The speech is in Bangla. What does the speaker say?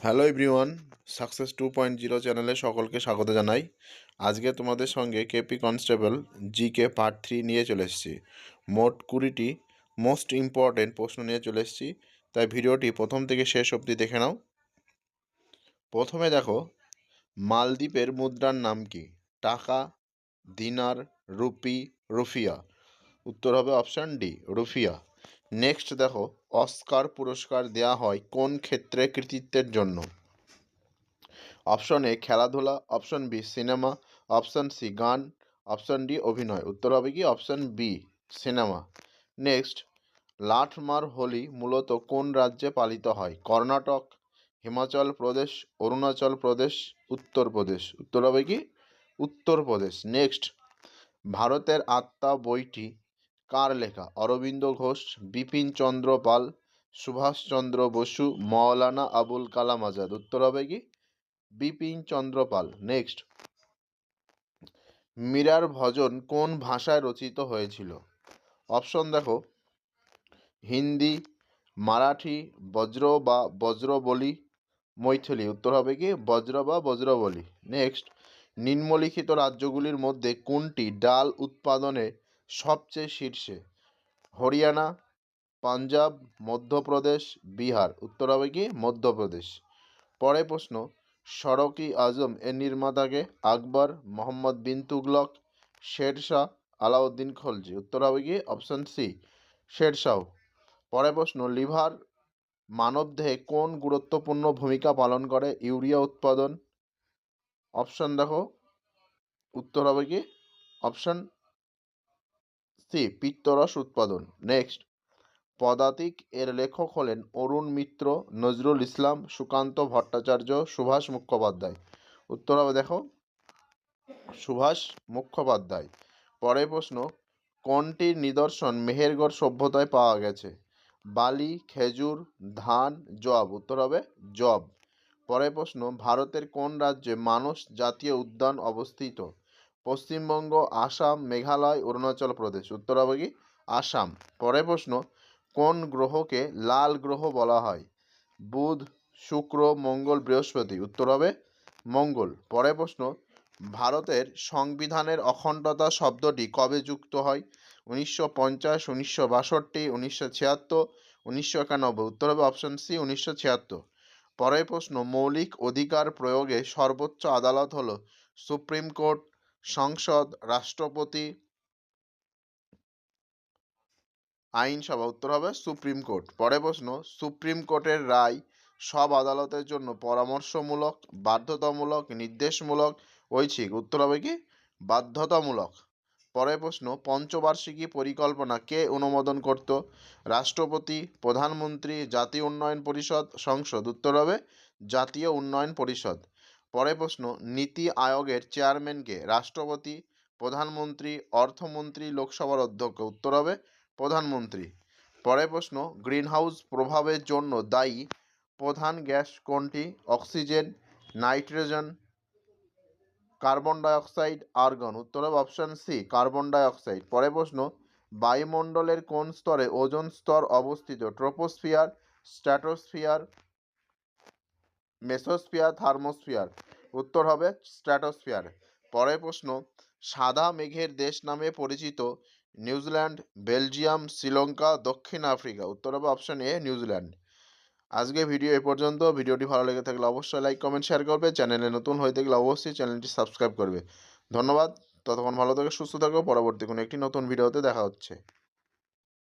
হ্যালো এভরিওয়ান, সাকসেস 2.0 চ্যানেলে সকলকে স্বাগত জানাই। আজকে তোমাদের সঙ্গে কেপি কনস্টেবল জিকে পার্ট 3 নিয়ে চলে এসেছি। মোট 20টি মোস্ট ইম্পর্টেন্ট প্রশ্ন নিয়ে চলে এসেছি, তাই ভিডিওটি প্রথম থেকে শেষ অবধি দেখে নাও। প্রথমে দেখো, মালদ্বীপের মুদ্রার নাম কি? টাকা, দিনার, রুপি, রুফিয়া। উত্তর হবে অপশান ডি, রুফিয়া। নেক্সট দেখো, অস্কার পুরস্কার দেওয়া হয় কোন ক্ষেত্রে কৃতিত্বের জন্য? অপশন এ খেলাধুলা, অপশন বি সিনেমা, অপশন সি গান, অপশন ডি অভিনয়। উত্তর হবে কি অপশন বি, সিনেমা। নেক্সট, লাঠমার হোলি মূলত কোন রাজ্যে পালিত হয়? কর্ণাটক, হিমাচল প্রদেশ, অরুণাচল প্রদেশ, উত্তরপ্রদেশ। উত্তর হবে কি উত্তরপ্রদেশ। নেক্সট, ভারতের আত্মা বইটি কার লেখা? অরবিন্দ ঘোষ, বিপিন চন্দ্র পাল, সুভাষচন্দ্র বসু, মৌলানা আবুল কালাম আজাদ। উত্তর হবে কি বিপিন চন্দ্র পাল। নেক্সট, মীরার ভজন কোন ভাষায় রচিত হয়েছিল? অপশন দেখো, হিন্দি, মারাঠি, বজ্র বা বজ্রবলি, মৈথিলি। উত্তর হবে কি বজ্র বা বজ্রবলি। নেক্সট, নিম্নলিখিত রাজ্যগুলির মধ্যে কোনটি ডাল উৎপাদনে সবচেয়ে শীর্ষে? হরিয়ানা, পাঞ্জাব, মধ্যপ্রদেশ, বিহার। উত্তর হবে কি মধ্যপ্রদেশ। পরে প্রশ্ন, সড়ক-ই আজম এর নির্মাতাকে? আকবর, মোহাম্মদ বিন তুগলক, শেরশাহ, আলাউদ্দিন খলজি। উত্তর হবে কি অপশন সি, শেরশাহ। পরে প্রশ্ন, লিভার মানবদেহে কোন গুরুত্বপূর্ণ ভূমিকা পালন করে? ইউরিয়া উৎপাদন। অপশন দেখো, উত্তর হবে কি অপশন সি, পিত্তরস উৎপাদন। নেক্সট, পদাতিক এর লেখক হলেন অরুণ মিত্র, নজরুল ইসলাম, সুকান্ত ভট্টাচার্য, সুভাষ মুখোপাধ্যায়। উত্তর হবে দেখো সুভাষ মুখোপাধ্যায়। পরের প্রশ্ন, কোনটির নিদর্শন মেহেরগড় সভ্যতায় পাওয়া গেছে? বালি, খেজুর, ধান, যব। উত্তর হবে যব। পরের প্রশ্ন, ভারতের কোন রাজ্যে মানস জাতীয় উদ্যান অবস্থিত? পশ্চিমবঙ্গ, আসাম, মেঘালয়, অরুণাচল প্রদেশ। উত্তর হবে কি আসাম। পরের প্রশ্ন, কোন গ্রহকে লাল গ্রহ বলা হয়? বুধ, শুক্র, মঙ্গল, বৃহস্পতি। উত্তর হবে মঙ্গল। পরের প্রশ্ন, ভারতের সংবিধানের অখণ্ডতা শব্দটি কবে যুক্ত হয়? 1950, 1962, 1976, 1991। উত্তর হবে অপশন সি, 1976। পরের প্রশ্ন, মৌলিক অধিকার প্রয়োগে সর্বোচ্চ আদালত হলো সুপ্রিম কোর্ট, সংসদ, রাষ্ট্রপতি, আইনসভা। উত্তর হবে সুপ্রিম কোর্ট। পরের প্রশ্ন, সুপ্রিম কোর্টের রায় সব আদালতের জন্য পরামর্শমূলক, বাধ্যতামূলক, নির্দেশমূলক, ঐচ্ছিক। উত্তর হবে কি বাধ্যতামূলক। পরের প্রশ্ন, পঞ্চবার্ষিকী পরিকল্পনা কে অনুমোদন করত? রাষ্ট্রপতি, প্রধানমন্ত্রী, জাতীয় উন্নয়ন পরিষদ, সংসদ। উত্তর হবে জাতীয় উন্নয়ন পরিষদ। পরের প্রশ্ন, নীতি আয়োগের চেয়ারম্যানকে? রাষ্ট্রপতি, প্রধানমন্ত্রী, অর্থমন্ত্রী, লোকসভার অধ্যক্ষ। উত্তর হবে প্রধানমন্ত্রী। পরের প্রশ্ন, গ্রিনহাউস প্রভাবের জন্য দায়ী প্রধান গ্যাস কোনটি? Oxygen, nitrogen, carbon dioxide, argon. উত্তর হবে অপশন সি, কার্বন ডাইঅক্সাইড। পরের প্রশ্ন, বায়ুমণ্ডলের কোন স্তরে ওজোন স্তর অবস্থিত? Troposphere, stratosphere, mesosphere, thermosphere. উত্তর হবে স্ট্র্যাটোস্ফিয়ার। পরের প্রশ্ন, সাদা মেঘের দেশ নামে পরিচিত নিউজিল্যান্ড, বেলজিয়াম, শ্রীলঙ্কা, দক্ষিণ আফ্রিকা। উত্তর হবে অপশন এ, নিউজিল্যান্ড। আজকে ভিডিও এ পর্যন্ত। ভিডিওটি ভালো লেগে থাকলে অবশ্যই লাইক, কমেন্ট, শেয়ার করবে। চ্যানেলে নতুন হয়ে থাকলে অবশ্যই চ্যানেলটি সাবস্ক্রাইব করবে। ধন্যবাদ। ততক্ষণ ভালো থেকো, সুস্থ থাকো। পরবর্তী কোনো একটি নতুন ভিডিওতে দেখা হচ্ছে।